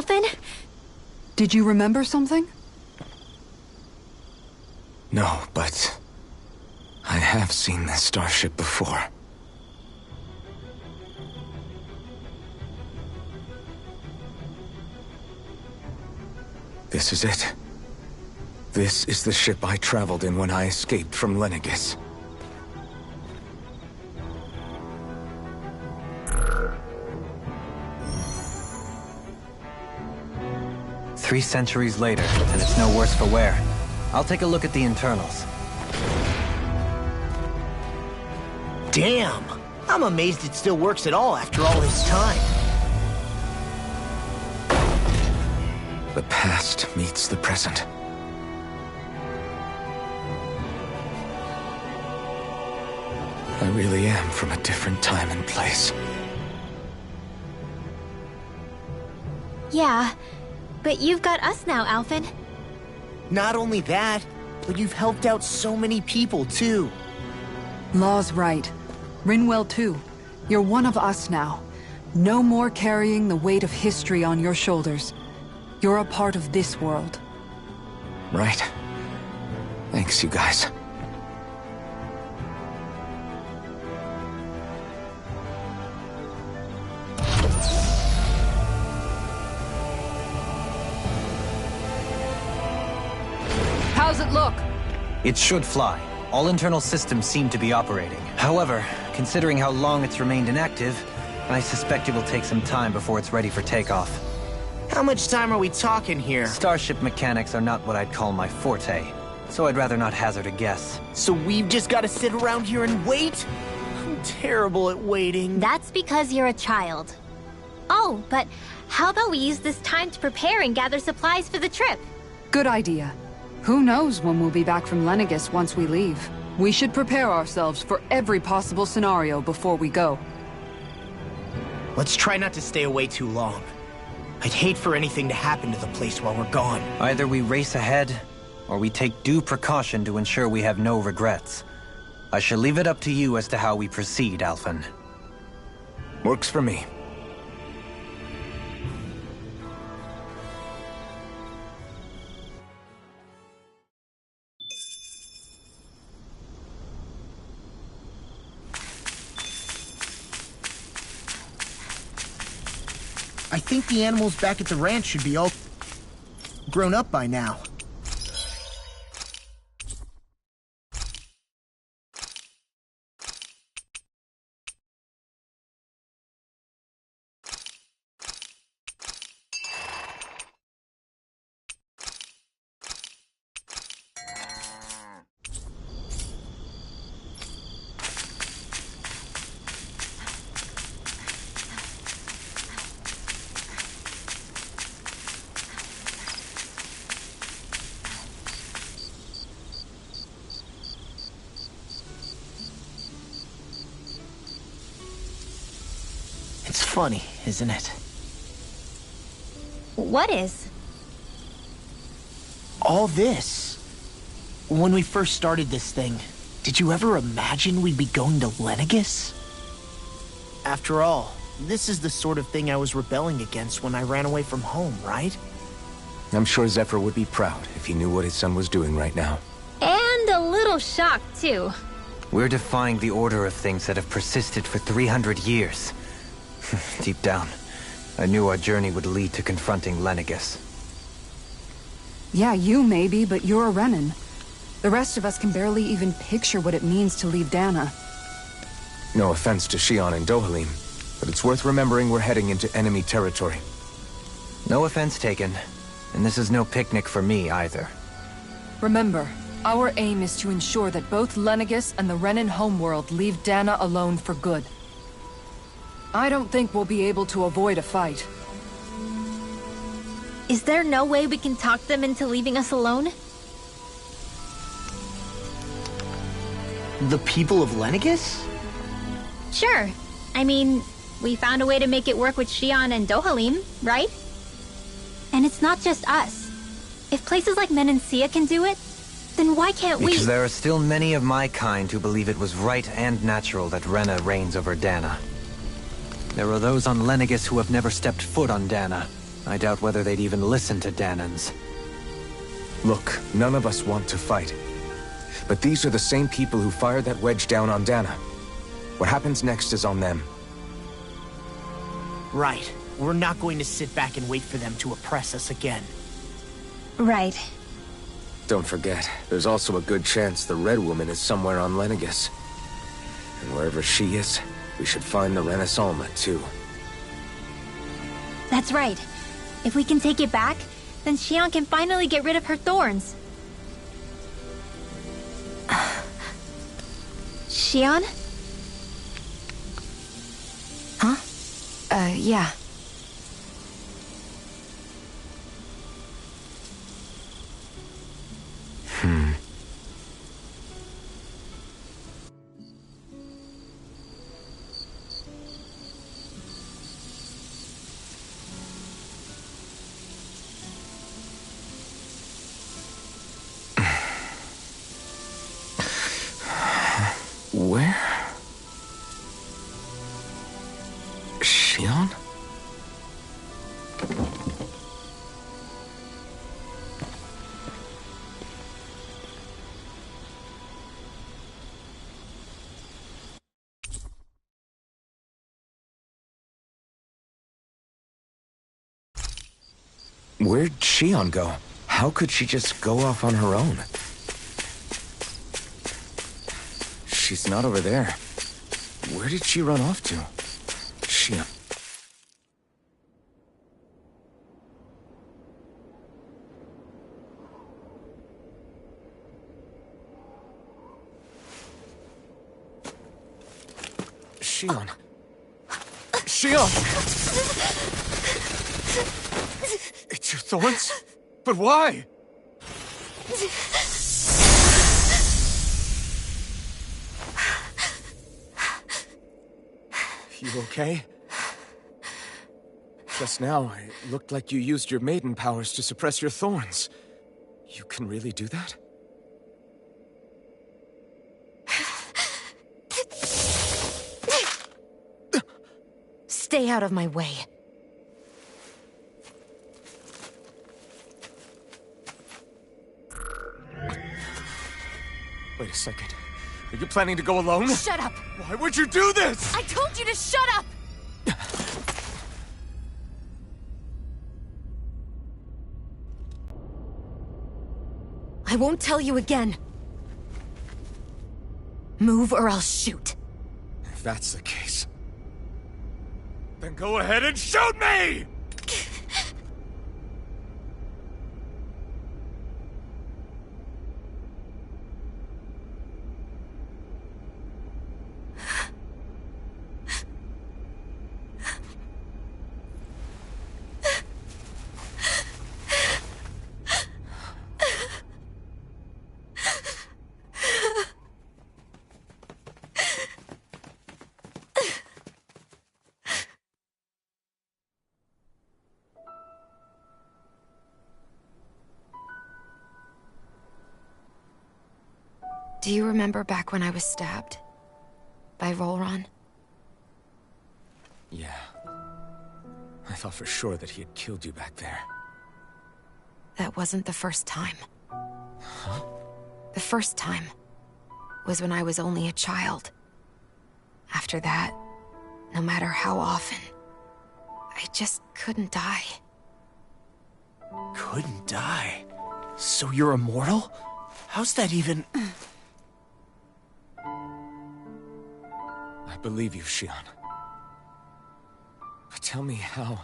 Alphen? Did you remember something? No, but I have seen this starship before. This is it. This is the ship I traveled in when I escaped from Lenegis. Three centuries later, and it's no worse for wear. I'll take a look at the internals. Damn! I'm amazed it still works at all after all this time. The past meets the present. I really am from a different time and place. Yeah, but you've got us now, Alphen. Not only that, but you've helped out so many people, too. Law's right. Rinwell too. You're one of us now. No more carrying the weight of history on your shoulders. You're a part of this world. Right. Thanks, you guys. How's it look? It should fly. All internal systems seem to be operating. However, considering how long it's remained inactive, I suspect it will take some time before it's ready for takeoff. How much time are we talking here? Starship mechanics are not what I'd call my forte, so I'd rather not hazard a guess. So we've just got to sit around here and wait? I'm terrible at waiting. That's because you're a child. Oh, but how about we use this time to prepare and gather supplies for the trip? Good idea. Who knows when we'll be back from Lenegis once we leave. We should prepare ourselves for every possible scenario before we go. Let's try not to stay away too long. I'd hate for anything to happen to the place while we're gone. Either we race ahead, or we take due precaution to ensure we have no regrets. I shall leave it up to you as to how we proceed, Alphen. Works for me. I think the animals back at the ranch should be all grown up by now. It's funny, isn't it? What is? All this. When we first started this thing, did you ever imagine we'd be going to Lenegis? After all, this is the sort of thing I was rebelling against when I ran away from home, right? I'm sure Zephyr would be proud if he knew what his son was doing right now. And a little shocked, too. We're defying the order of things that have persisted for 300 years. Deep down, I knew our journey would lead to confronting Lenegis. Yeah, you maybe, but you're a Renan. The rest of us can barely even picture what it means to leave Dana. No offense to Shion and Dohalim, but it's worth remembering we're heading into enemy territory. No offense taken, and this is no picnic for me either. Remember, our aim is to ensure that both Lenegis and the Renan homeworld leave Dana alone for good. I don't think we'll be able to avoid a fight. Is there no way we can talk them into leaving us alone? The people of Lenegis? Sure. I mean, we found a way to make it work with Shion and Dohalim, right? And it's not just us. If places like Menancia can do it, then why can't we? Because there are still many of my kind who believe it was right and natural that Rena reigns over Dana. There are those on Lenegis who have never stepped foot on Dana, I doubt whether they'd even listen to Danans. Look, none of us want to fight. But these are the same people who fired that wedge down on Dana. What happens next is on them. Right. We're not going to sit back and wait for them to oppress us again. Right. Don't forget, there's also a good chance the Red Woman is somewhere on Lenegis. And wherever she is, we should find the Renis Alma, too. That's right. If we can take it back, then Xion can finally get rid of her thorns. Xion? Huh? Yeah. Where? Xion? Where'd Xion go? How could she just go off on her own? She's not over there. Where did she run off to? Xion. Xion. Xion! It's your thorns? But why? You okay? Just now, it looked like you used your maiden powers to suppress your thorns. You can really do that? Stay out of my way. Wait a second. Are you planning to go alone? Shut up! Why would you do this? I told you to shut up! I won't tell you again. Move or I'll shoot. If that's the case, then go ahead and shoot me! Do you remember back when I was stabbed? By Rolron? Yeah. I thought for sure that he had killed you back there. That wasn't the first time. Huh? The first time was when I was only a child. After that, no matter how often, I just couldn't die. Couldn't die? So you're immortal? How's that even... I believe you, Xion. But tell me how...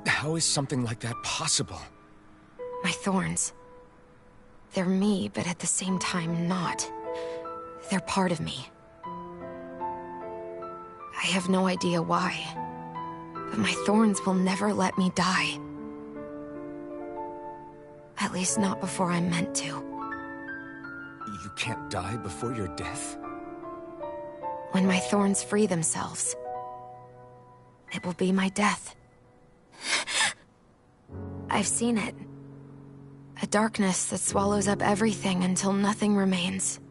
How is something like that possible? My thorns. They're me, but at the same time not. They're part of me. I have no idea why, but my thorns will never let me die. At least not before I'm meant to. You can't die before your death? When my thorns free themselves, it will be my death. I've seen it. A darkness that swallows up everything until nothing remains.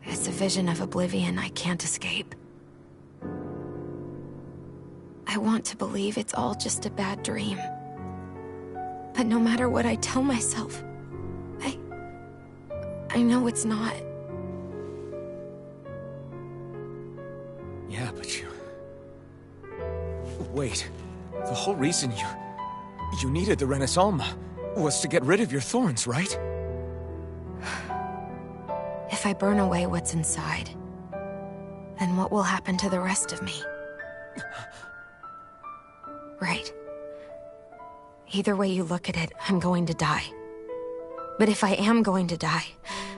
It's a vision of oblivion I can't escape. I want to believe it's all just a bad dream. But no matter what I tell myself, I know it's not. Yeah, but you... Wait. The whole reason you needed the Renaissalma was to get rid of your thorns, right? If I burn away what's inside, then what will happen to the rest of me? Right. Either way you look at it, I'm going to die. But if I am going to die,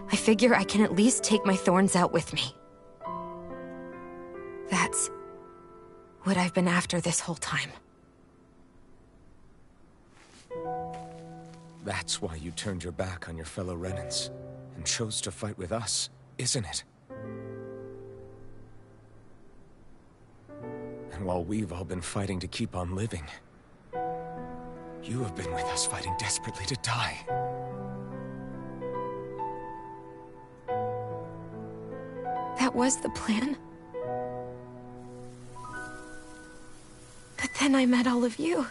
I figure I can at least take my thorns out with me. That's what I've been after this whole time. That's why you turned your back on your fellow Renans and chose to fight with us, isn't it? And while we've all been fighting to keep on living, you have been with us fighting desperately to die. That was the plan. But then I met all of you.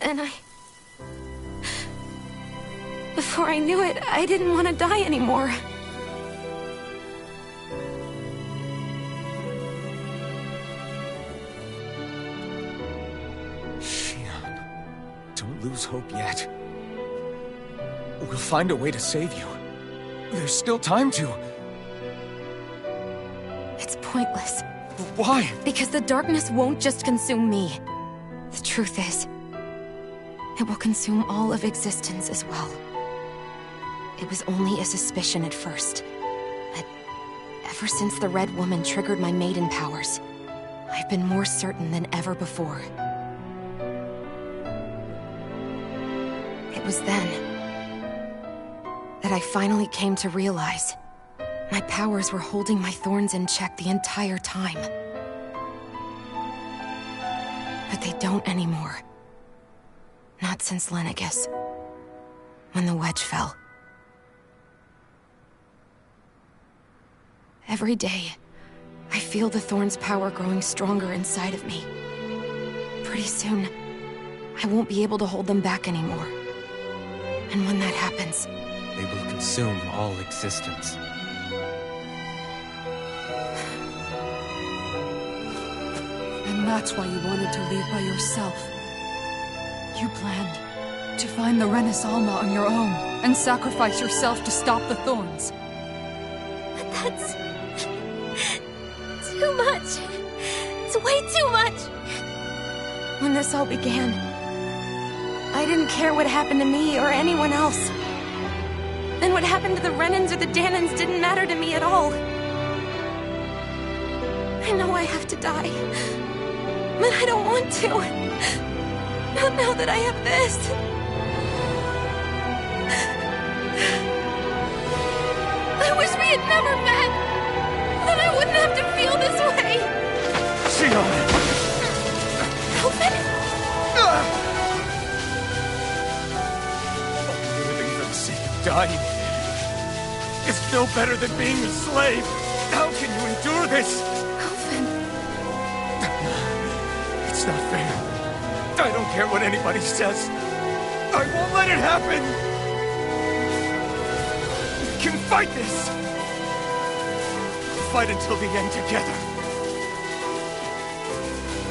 And before I knew it, I didn't want to die anymore. Shionne, don't lose hope yet. We'll find a way to save you. There's still time to. It's pointless. Why? Because the darkness won't just consume me. The truth is, it will consume all of existence as well. It was only a suspicion at first, but ever since the Red Woman triggered my maiden powers, I've been more certain than ever before. It was then that I finally came to realize my powers were holding my thorns in check the entire time. But they don't anymore. Not since Lenegis, when the wedge fell. Every day, I feel the thorn's power growing stronger inside of me. Pretty soon, I won't be able to hold them back anymore. And when that happens, They will consume all existence. And that's why you wanted to leave by yourself. You planned to find the Renaissalma on your own and sacrifice yourself to stop the thorns. But that's... too much. It's way too much. when this all began, I didn't care what happened to me or anyone else. And what happened to the Renans or the Dahnans didn't matter to me at all. I know I have to die, but I don't want to. Not now that I have this. I wish we had never met. Then I wouldn't have to feel this way. Shionne! Elfin? Living for the sake of dying is no better than being a slave. How can you endure this? Elfin. It's not fair. I don't care what anybody says. I won't let it happen. We can fight this. Fight until the end together.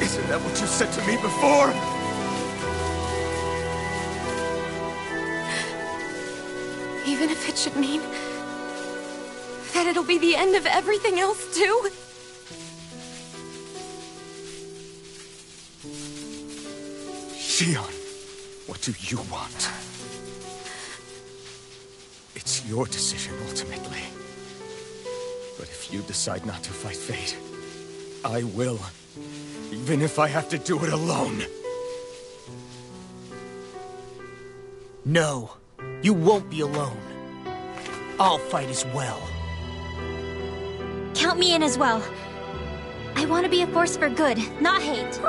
Isn't that what you said to me before? Even if it should mean that it'll be the end of everything else, too? Shionne, what do you want? It's your decision, ultimately. But if you decide not to fight fate, I will. Even if I have to do it alone. No, you won't be alone. I'll fight as well. Count me in as well. I want to be a force for good, not hate.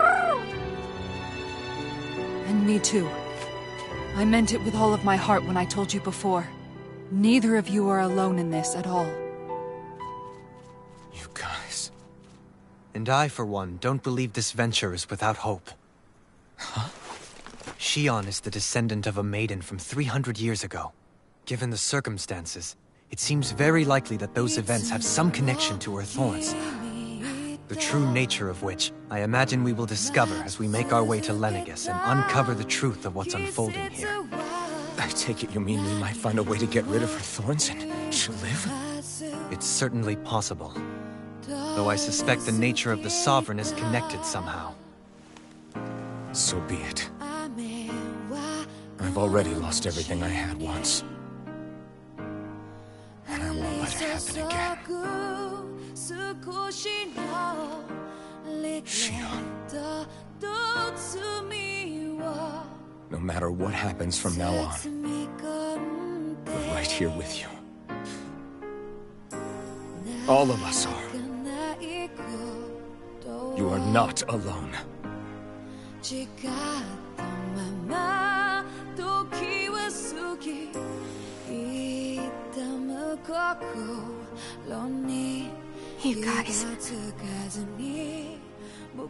And me too. I meant it with all of my heart when I told you before. Neither of you are alone in this at all. You guys... And I, for one, don't believe this venture is without hope. Huh? Shion is the descendant of a maiden from 300 years ago. Given the circumstances, it seems very likely that those events have some connection to her thorns. The true nature of which, I imagine we will discover as we make our way to Lenegis and uncover the truth of what's unfolding here. I take it you mean we might find a way to get rid of her thorns and she'll live? It's certainly possible. Though I suspect the nature of the Sovereign is connected somehow. So be it. I've already lost everything I had once. And I won't let it happen again. Shion. No matter what happens from now on, we're right here with you. All of us are. You are not alone. You guys...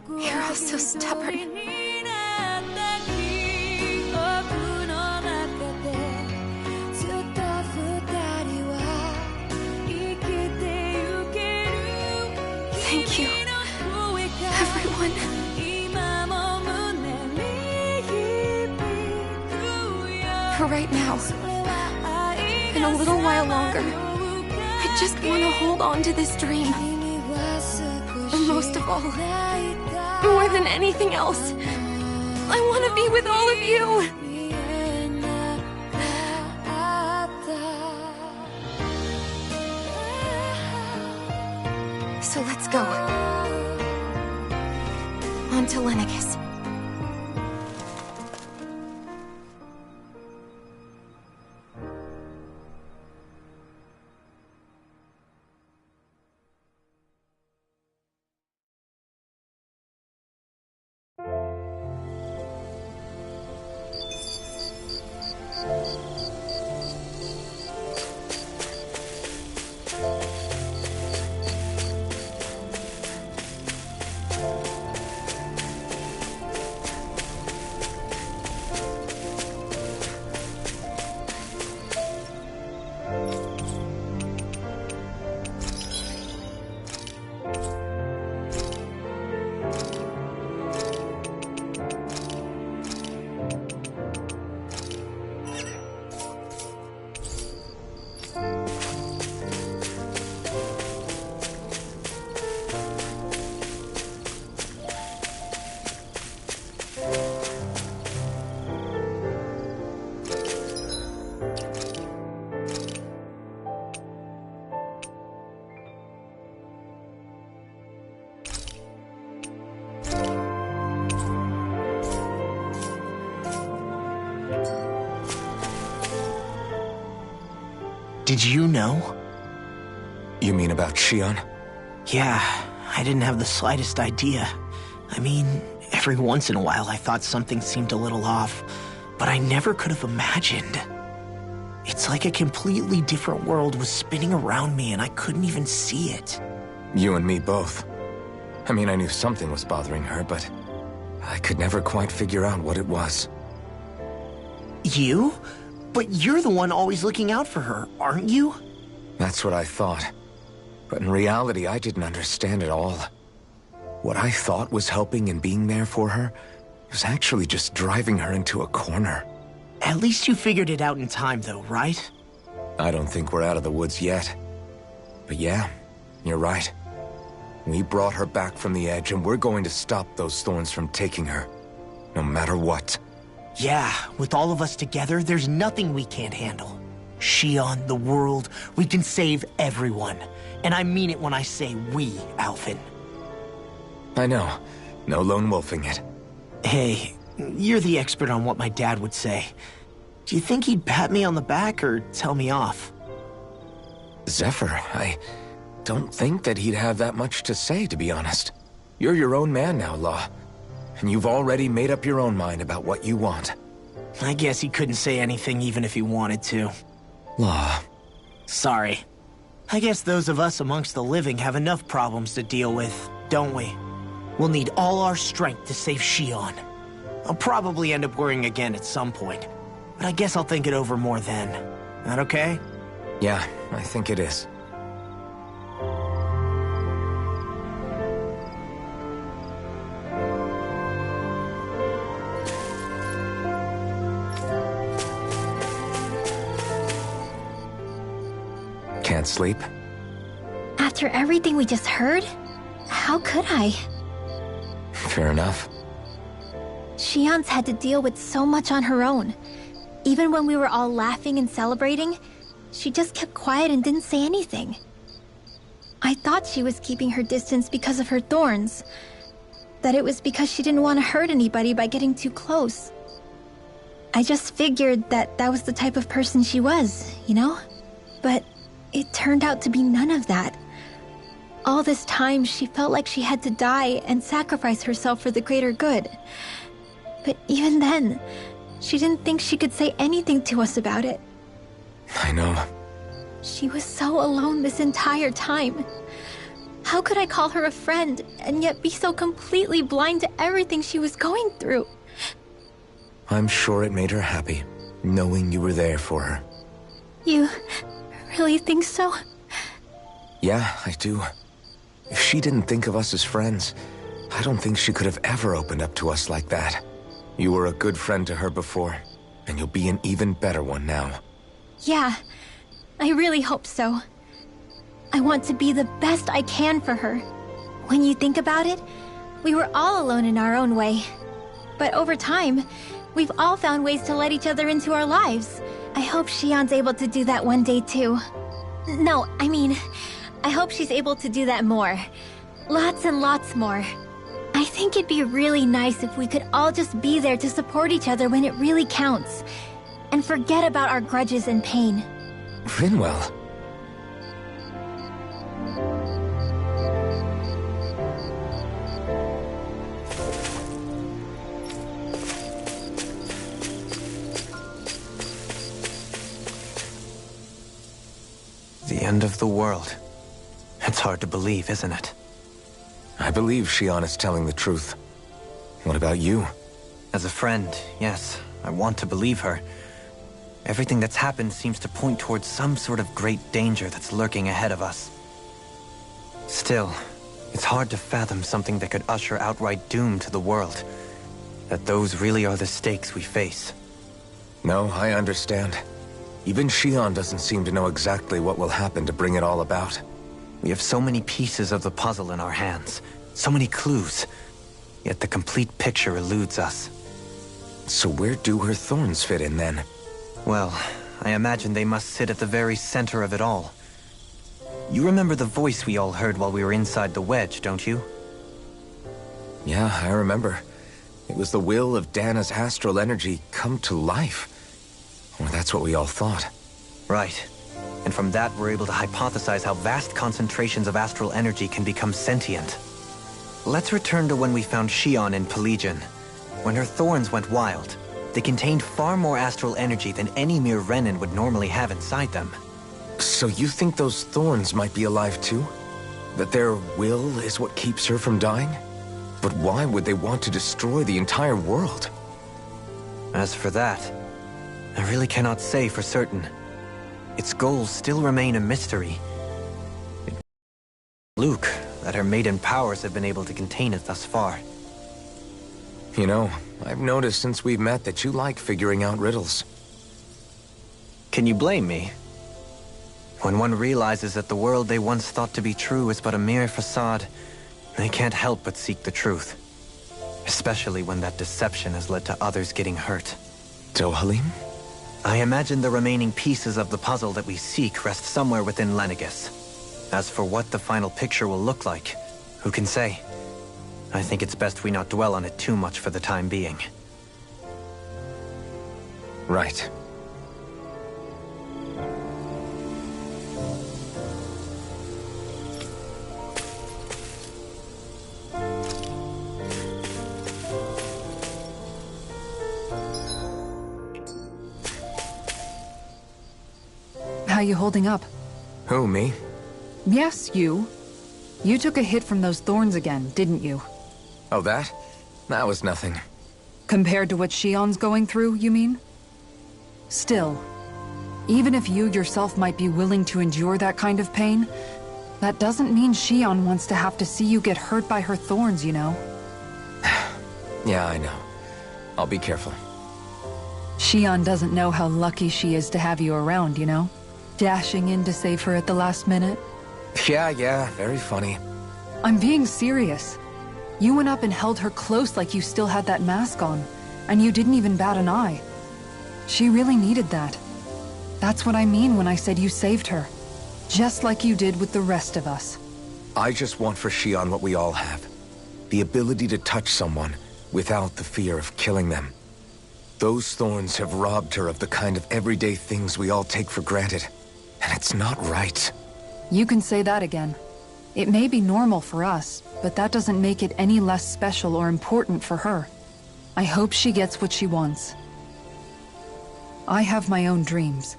You're all so stubborn. Thank you, everyone. For right now, and a little while longer, I just want to hold on to this dream. And most of all, more than anything else, I want to be with all of you. So let's go. On to Lenegis. Did you know? You mean about Shion? Yeah, I didn't have the slightest idea. I mean, every once in a while I thought something seemed a little off, but I never could have imagined. It's like a completely different world was spinning around me and I couldn't even see it. You and me both. I mean, I knew something was bothering her, but I could never quite figure out what it was. You? But you're the one always looking out for her, aren't you? That's what I thought. But in reality, I didn't understand it all. What I thought was helping and being there for her was actually just driving her into a corner. At least you figured it out in time, though, right? I don't think we're out of the woods yet. But yeah, you're right. We brought her back from the edge, and we're going to stop those thorns from taking her. No matter what. Yeah, with all of us together, there's nothing we can't handle. Shion, the world, we can save everyone. And I mean it when I say we, Alphen. I know. No lone wolfing it. Hey, you're the expert on what my dad would say. Do you think he'd pat me on the back or tell me off? Zephyr, I don't think that he'd have that much to say, to be honest. You're your own man now, Law. And you've already made up your own mind about what you want. I guess he couldn't say anything even if he wanted to. Law. Sorry. I guess those of us amongst the living have enough problems to deal with, don't we? We'll need all our strength to save Shion. I'll probably end up worrying again at some point. But I guess I'll think it over more then. That okay? Yeah, I think it is. Can't sleep? After everything we just heard, how could I? Fair enough. Shionne's had to deal with so much on her own. Even when we were all laughing and celebrating, she just kept quiet and didn't say anything. I thought she was keeping her distance because of her thorns. That it was because she didn't want to hurt anybody by getting too close. I just figured that that was the type of person she was, you know? But it turned out to be none of that. All this time, she felt like she had to die and sacrifice herself for the greater good. But even then, she didn't think she could say anything to us about it. I know. She was so alone this entire time. How could I call her a friend and yet be so completely blind to everything she was going through? I'm sure it made her happy, knowing you were there for her. You really think so? Yeah, I do. If she didn't think of us as friends, I don't think she could have ever opened up to us like that. You were a good friend to her before, and you'll be an even better one now. Yeah, I really hope so. I want to be the best I can for her. When you think about it, we were all alone in our own way. But over time, we've all found ways to let each other into our lives. I hope Shionne's able to do that one day too. No, I mean, I hope she's able to do that more. Lots and lots more. I think it'd be really nice if we could all just be there to support each other when it really counts. And forget about our grudges and pain. Rinwell. The end of the world. It's hard to believe, isn't it? I believe Shionne is telling the truth. What about you? As a friend, yes, I want to believe her. Everything that's happened seems to point towards some sort of great danger that's lurking ahead of us. Still, it's hard to fathom something that could usher outright doom to the world. That those really are the stakes we face. No, I understand. Even Shionne doesn't seem to know exactly what will happen to bring it all about. We have so many pieces of the puzzle in our hands, so many clues, yet the complete picture eludes us. So where do her thorns fit in then? Well, I imagine they must sit at the very center of it all. You remember the voice we all heard while we were inside the wedge, don't you? Yeah, I remember. It was the will of Dana's astral energy come to life. Or that's what we all thought. Right. And from that, we're able to hypothesize how vast concentrations of astral energy can become sentient. Let's return to when we found Shionne in Pelegion. When her thorns went wild, they contained far more astral energy than any mere Renin would normally have inside them. So you think those thorns might be alive too? That their will is what keeps her from dying? But why would they want to destroy the entire world? As for that, I really cannot say for certain. Its goals still remain a mystery. Luke, that her maiden powers have been able to contain it thus far. You know, I've noticed since we've met that you like figuring out riddles. Can you blame me? When one realizes that the world they once thought to be true is but a mere facade, they can't help but seek the truth. Especially when that deception has led to others getting hurt. Dohalim? I imagine the remaining pieces of the puzzle that we seek rest somewhere within Lenegis. As for what the final picture will look like, who can say? I think it's best we not dwell on it too much for the time being. Right. How you holding up? Who, me? Yes, you. You took a hit from those thorns again, didn't you? Oh, that? That was nothing. Compared to what Shion's going through, you mean? Still, even if you yourself might be willing to endure that kind of pain, that doesn't mean Shion wants to have to see you get hurt by her thorns, you know? Yeah, I know. I'll be careful. Shion doesn't know how lucky she is to have you around, you know? Dashing in to save her at the last minute. Yeah, very funny. I'm being serious. You went up and held her close like you still had that mask on, and you didn't even bat an eye. She really needed that. That's what I mean when I said you saved her. Just like you did with the rest of us. I just want for Shion what we all have. The ability to touch someone without the fear of killing them. Those thorns have robbed her of the kind of everyday things we all take for granted. And it's not right. You can say that again. It may be normal for us, but that doesn't make it any less special or important for her. I hope she gets what she wants. I have my own dreams,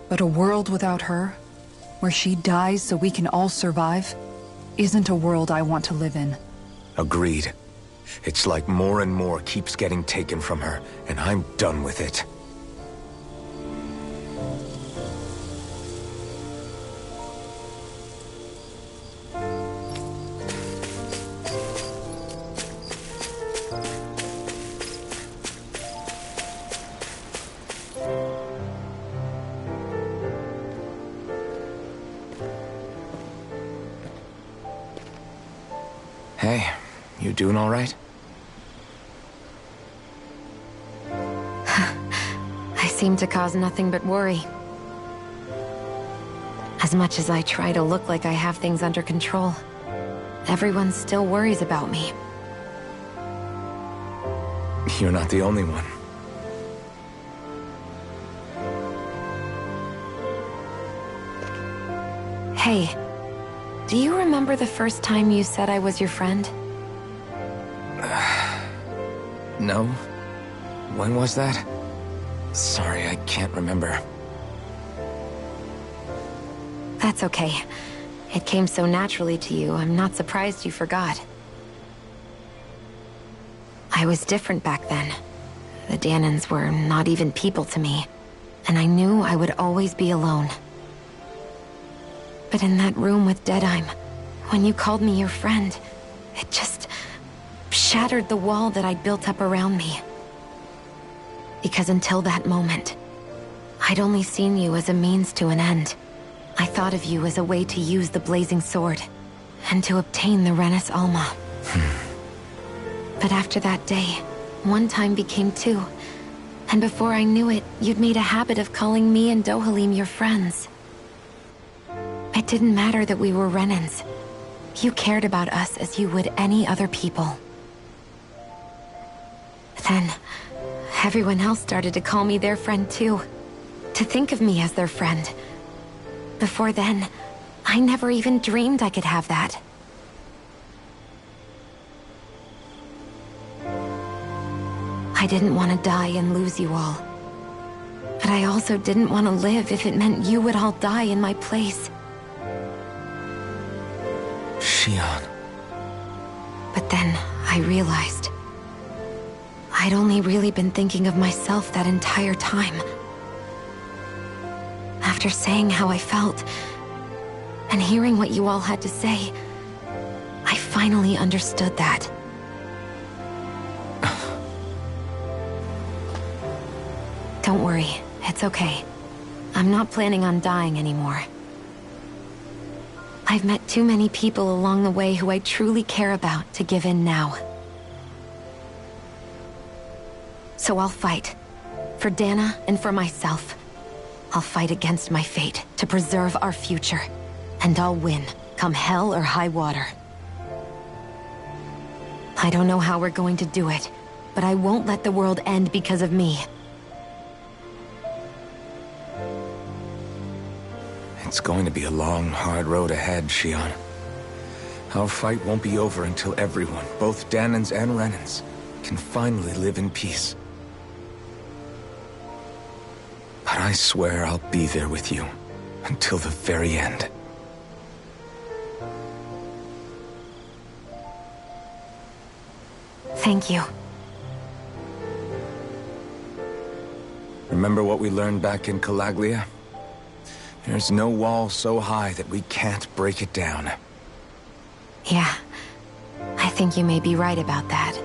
but a world without her, where she dies so we can all survive, isn't a world I want to live in. Agreed. It's like more and more keeps getting taken from her, and I'm done with it. Hey, you doing all right? I seem to cause nothing but worry. As much as I try to look like I have things under control, everyone still worries about me. You're not the only one. Hey, do you remember the first time you said I was your friend? No? When was that? Sorry, I can't remember. That's okay. It came so naturally to you, I'm not surprised you forgot. I was different back then. The Dahnans were not even people to me, and I knew I would always be alone. But in that room with Deadheim, when you called me your friend, it just shattered the wall that I'd built up around me. Because until that moment, I'd only seen you as a means to an end. I thought of you as a way to use the Blazing Sword, and to obtain the Renis Alma. But after that day, one time became two, and before I knew it, you'd made a habit of calling me and Dohalim your friends. It didn't matter that we were Renins. You cared about us as you would any other people. Then, everyone else started to call me their friend too. To think of me as their friend. Before then, I never even dreamed I could have that. I didn't want to die and lose you all. But I also didn't want to live if it meant you would all die in my place. Shion. But then I realized I'd only really been thinking of myself that entire time. After saying how I felt, and hearing what you all had to say, I finally understood that. Don't worry, it's okay. I'm not planning on dying anymore. I've met too many people along the way who I truly care about to give in now. So I'll fight. For Dana and for myself. I'll fight against my fate to preserve our future. And I'll win, come hell or high water. I don't know how we're going to do it, but I won't let the world end because of me. It's going to be a long, hard road ahead, Shion. Our fight won't be over until everyone, both Dahnans and Renins, can finally live in peace. But I swear I'll be there with you, until the very end. Thank you. Remember what we learned back in Calaglia? There's no wall so high that we can't break it down. Yeah, I think you may be right about that.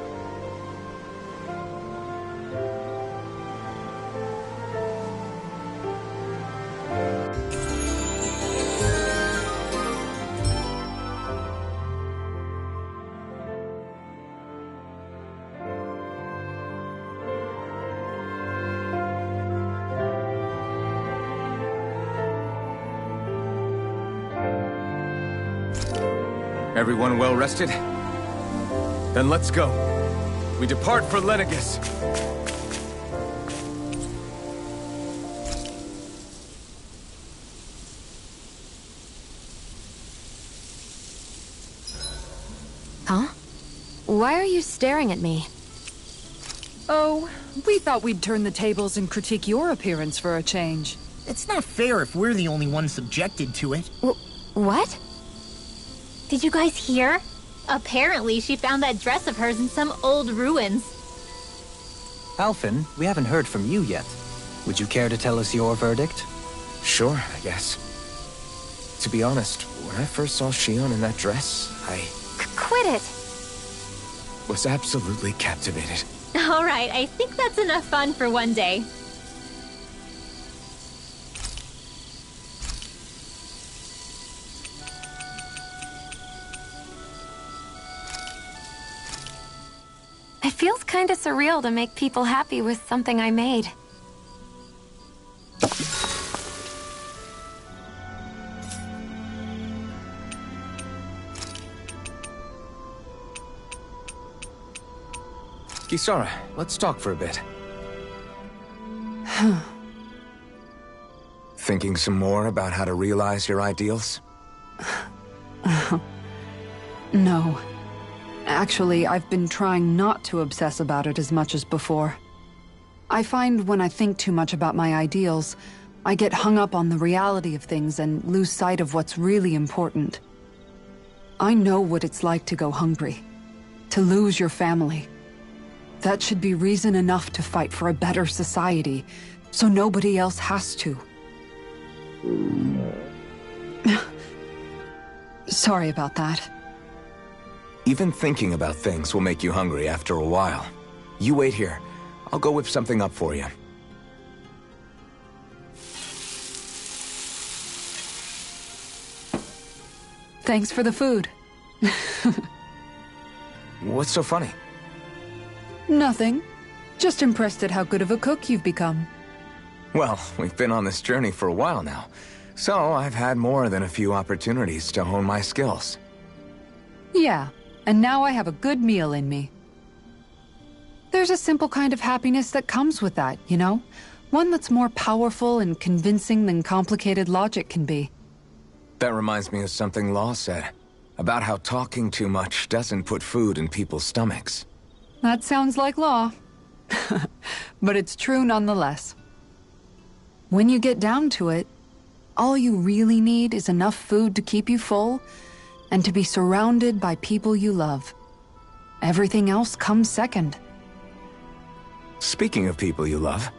Everyone well rested? Then let's go. We depart for Lenegis. Huh? Why are you staring at me? Oh, we thought we'd turn the tables and critique your appearance for a change. It's not fair if we're the only ones subjected to it. What? Did you guys hear? Apparently, she found that dress of hers in some old ruins. Alphen, we haven't heard from you yet. Would you care to tell us your verdict? Sure, I guess. To be honest, when I first saw Shion in that dress, I Quit it! was absolutely captivated. Alright, I think that's enough fun for one day. It feels kinda surreal to make people happy with something I made. Kisara, let's talk for a bit. Thinking some more about how to realize your ideals? No. Actually, I've been trying not to obsess about it as much as before. I find when I think too much about my ideals, I get hung up on the reality of things and lose sight of what's really important. I know what it's like to go hungry, to lose your family. That should be reason enough to fight for a better society, so nobody else has to. Sorry about that. Even thinking about things will make you hungry after a while. You wait here. I'll go whip something up for you. Thanks for the food. What's so funny? Nothing. Just impressed at how good of a cook you've become. Well, we've been on this journey for a while now, so I've had more than a few opportunities to hone my skills. Yeah, and now I have a good meal in me. There's a simple kind of happiness that comes with that, you know? One that's more powerful and convincing than complicated logic can be. That reminds me of something Law said, about how talking too much doesn't put food in people's stomachs. That sounds like Law. But it's true nonetheless. When you get down to it, all you really need is enough food to keep you full and to be surrounded by people you love. Everything else comes second. Speaking of people you love,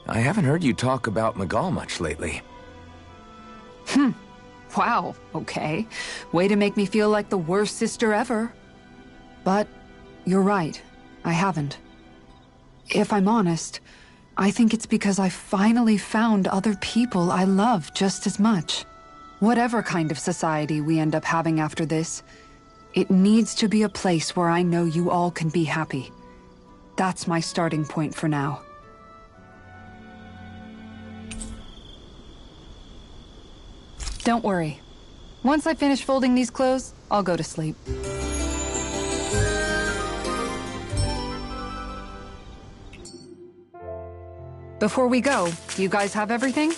I haven't heard you talk about Miguel much lately. Wow, okay. Way to make me feel like the worst sister ever. But you're right, I haven't. If I'm honest, I think it's because I finally found other people I love just as much. Whatever kind of society we end up having after this, it needs to be a place where I know you all can be happy. That's my starting point for now. Don't worry. Once I finish folding these clothes, I'll go to sleep. Before we go, you guys have everything?